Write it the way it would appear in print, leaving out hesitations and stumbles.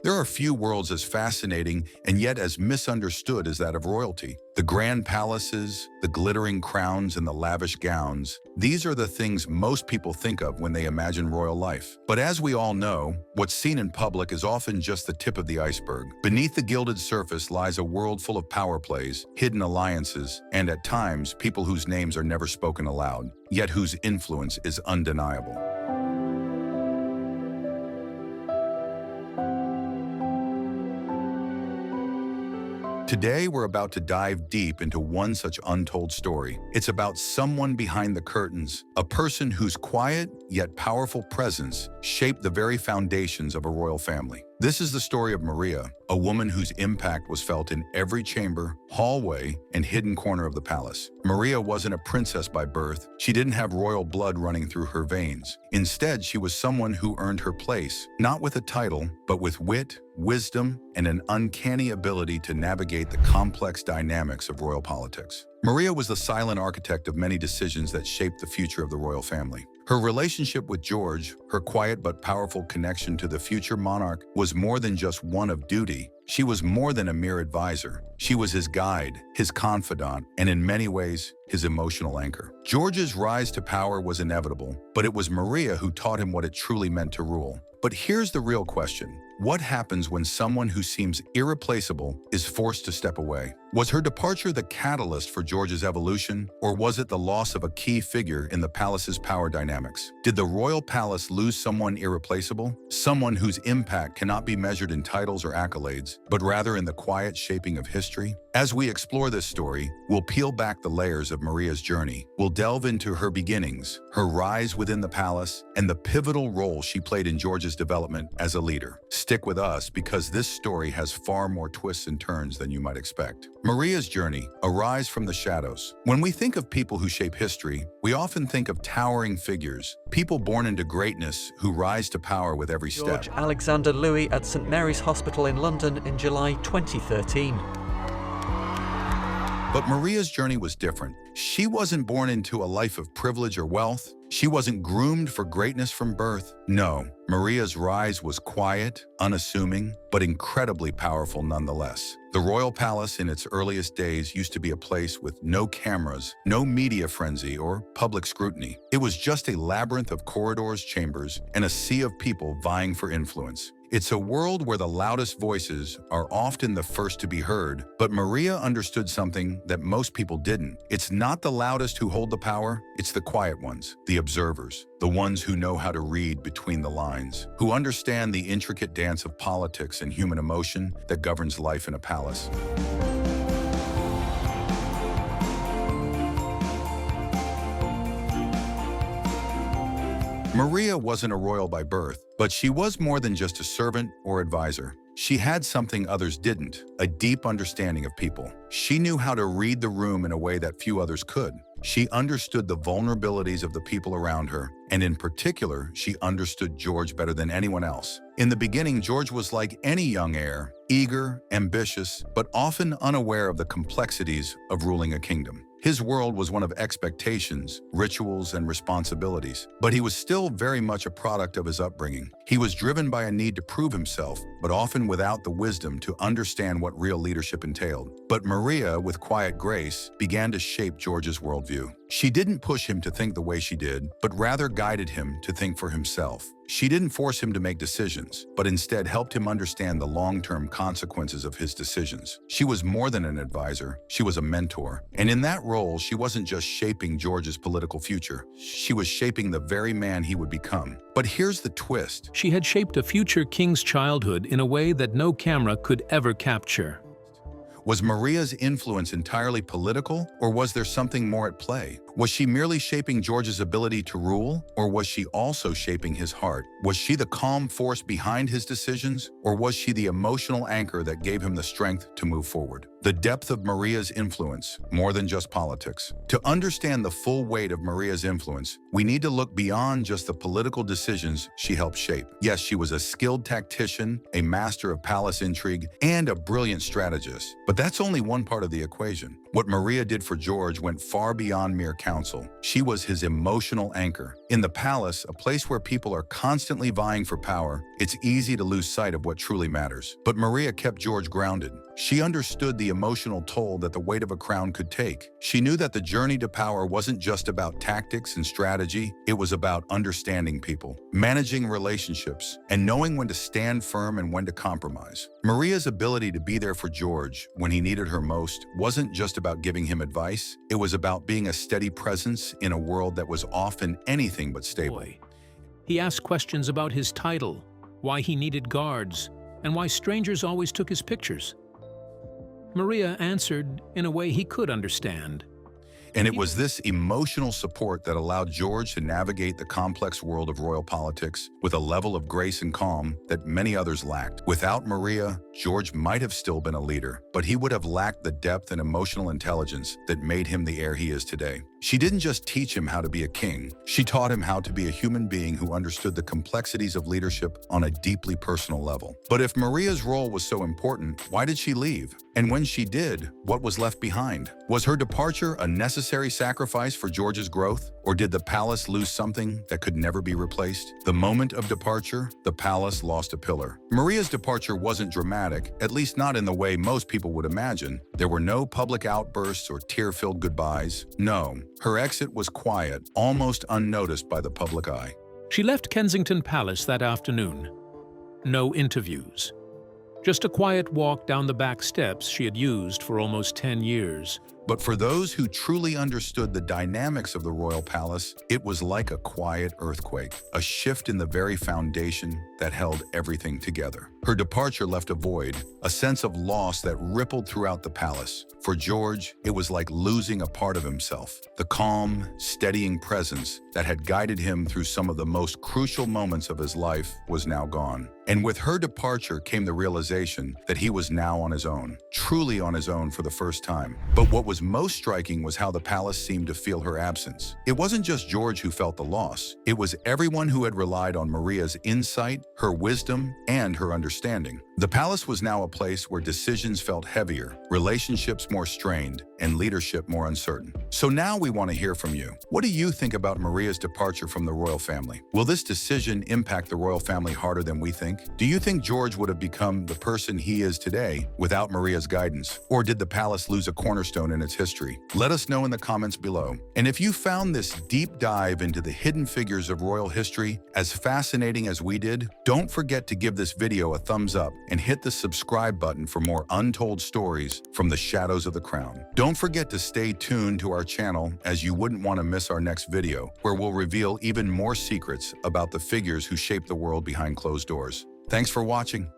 There are few worlds as fascinating and yet as misunderstood as that of royalty. The grand palaces, the glittering crowns, and the lavish gowns, these are the things most people think of when they imagine royal life. But as we all know, what's seen in public is often just the tip of the iceberg. Beneath the gilded surface lies a world full of power plays, hidden alliances, and at times, people whose names are never spoken aloud, yet whose influence is undeniable. Today, we're about to dive deep into one such untold story. It's about someone behind the curtains, a person whose quiet yet powerful presence shaped the very foundations of a royal family. This is the story of Maria, a woman whose impact was felt in every chamber, hallway, and hidden corner of the palace. Maria wasn't a princess by birth. She didn't have royal blood running through her veins. Instead, she was someone who earned her place, not with a title, but with wit, wisdom, and an uncanny ability to navigate the complex dynamics of royal politics. Maria was the silent architect of many decisions that shaped the future of the royal family. Her relationship with George, her quiet but powerful connection to the future monarch, was more than just one of duty. She was more than a mere advisor. She was his guide, his confidant, and in many ways, his emotional anchor. George's rise to power was inevitable, but it was Maria who taught him what it truly meant to rule. But here's the real question. What happens when someone who seems irreplaceable is forced to step away? Was her departure the catalyst for George's evolution, or was it the loss of a key figure in the palace's power dynamics? Did the royal palace lose someone irreplaceable? Someone whose impact cannot be measured in titles or accolades, but rather in the quiet shaping of history? As we explore this story, we'll peel back the layers of Maria's journey. We'll delve into her beginnings, her rise within the palace, and the pivotal role she played in George's development as a leader. Stick with us because this story has far more twists and turns than you might expect. Maria's journey, a rise from the shadows. When we think of people who shape history, we often think of towering figures, people born into greatness who rise to power with every step. George Alexander Louis at St Mary's Hospital in London in July 2013. But Maria's journey was different. She wasn't born into a life of privilege or wealth. She wasn't groomed for greatness from birth. No, Maria's rise was quiet, unassuming, but incredibly powerful nonetheless. The royal palace in its earliest days used to be a place with no cameras, no media frenzy, or public scrutiny. It was just a labyrinth of corridors, chambers, and a sea of people vying for influence. It's a world where the loudest voices are often the first to be heard, but Maria understood something that most people didn't. It's not the loudest who hold the power, it's the quiet ones, the observers, the ones who know how to read between the lines, who understand the intricate dance of politics and human emotion that governs life in a palace. Maria wasn't a royal by birth, but she was more than just a servant or advisor. She had something others didn't, a deep understanding of people. She knew how to read the room in a way that few others could. She understood the vulnerabilities of the people around her, and in particular, she understood George better than anyone else. In the beginning, George was like any young heir, eager, ambitious, but often unaware of the complexities of ruling a kingdom. His world was one of expectations, rituals, and responsibilities, but he was still very much a product of his upbringing. He was driven by a need to prove himself, but often without the wisdom to understand what real leadership entailed. But Maria, with quiet grace, began to shape George's worldview. She didn't push him to think the way she did, but rather guided him to think for himself. She didn't force him to make decisions, but instead helped him understand the long-term consequences of his decisions. She was more than an advisor, she was a mentor. And in that role, she wasn't just shaping George's political future, she was shaping the very man he would become. But here's the twist. She had shaped a future king's childhood in a way that no camera could ever capture. Was Maria's influence entirely political, or was there something more at play? Was she merely shaping George's ability to rule, or was she also shaping his heart? Was she the calm force behind his decisions, or was she the emotional anchor that gave him the strength to move forward? The depth of Maria's influence, more than just politics. To understand the full weight of Maria's influence, we need to look beyond just the political decisions she helped shape. Yes, she was a skilled tactician, a master of palace intrigue, and a brilliant strategist. But that's only one part of the equation. What Maria did for George went far beyond mere counsel. She was his emotional anchor. In the palace, a place where people are constantly vying for power, it's easy to lose sight of what truly matters. But Maria kept George grounded. She understood the emotional toll that the weight of a crown could take. She knew that the journey to power wasn't just about tactics and strategy, it was about understanding people, managing relationships, and knowing when to stand firm and when to compromise. Maria's ability to be there for George when he needed her most wasn't just about giving him advice, it was about being a steady presence in a world that was often anything but stable. He asked questions about his title, why he needed guards, and why strangers always took his pictures. Maria answered in a way he could understand. And it was this emotional support that allowed George to navigate the complex world of royal politics with a level of grace and calm that many others lacked. Without Maria, George might have still been a leader, but he would have lacked the depth and emotional intelligence that made him the heir he is today. She didn't just teach him how to be a king, she taught him how to be a human being who understood the complexities of leadership on a deeply personal level. But if Maria's role was so important, why did she leave? And when she did, what was left behind? Was her departure a necessary sacrifice for George's growth? Or did the palace lose something that could never be replaced? The moment of departure, the palace lost a pillar. Maria's departure wasn't dramatic, at least not in the way most people would imagine. There were no public outbursts or tear-filled goodbyes. No, her exit was quiet, almost unnoticed by the public eye. She left Kensington Palace that afternoon. No interviews. Just a quiet walk down the back steps she had used for almost 10 years. But for those who truly understood the dynamics of the royal palace, it was like a quiet earthquake, a shift in the very foundation that held everything together. Her departure left a void, a sense of loss that rippled throughout the palace. For George, it was like losing a part of himself. The calm, steadying presence that had guided him through some of the most crucial moments of his life was now gone. And with her departure came the realization that he was now on his own, truly on his own for the first time. But what was most striking was how the palace seemed to feel her absence. It wasn't just George who felt the loss. It was everyone who had relied on Maria's insight, her wisdom, and her understanding. The palace was now a place where decisions felt heavier, relationships more strained, and leadership more uncertain. So now we want to hear from you. What do you think about Maria's departure from the royal family? Will this decision impact the royal family harder than we think? Do you think George would have become the person he is today without Maria's guidance? Or did the palace lose a cornerstone in its history? Let us know in the comments below. And if you found this deep dive into the hidden figures of royal history as fascinating as we did, don't forget to give this video a thumbs up and hit the subscribe button for more untold stories from the shadows of the crown. Don't forget to stay tuned to our channel, as you wouldn't want to miss our next video, where we'll reveal even more secrets about the figures who shaped the world behind closed doors. Thanks for watching.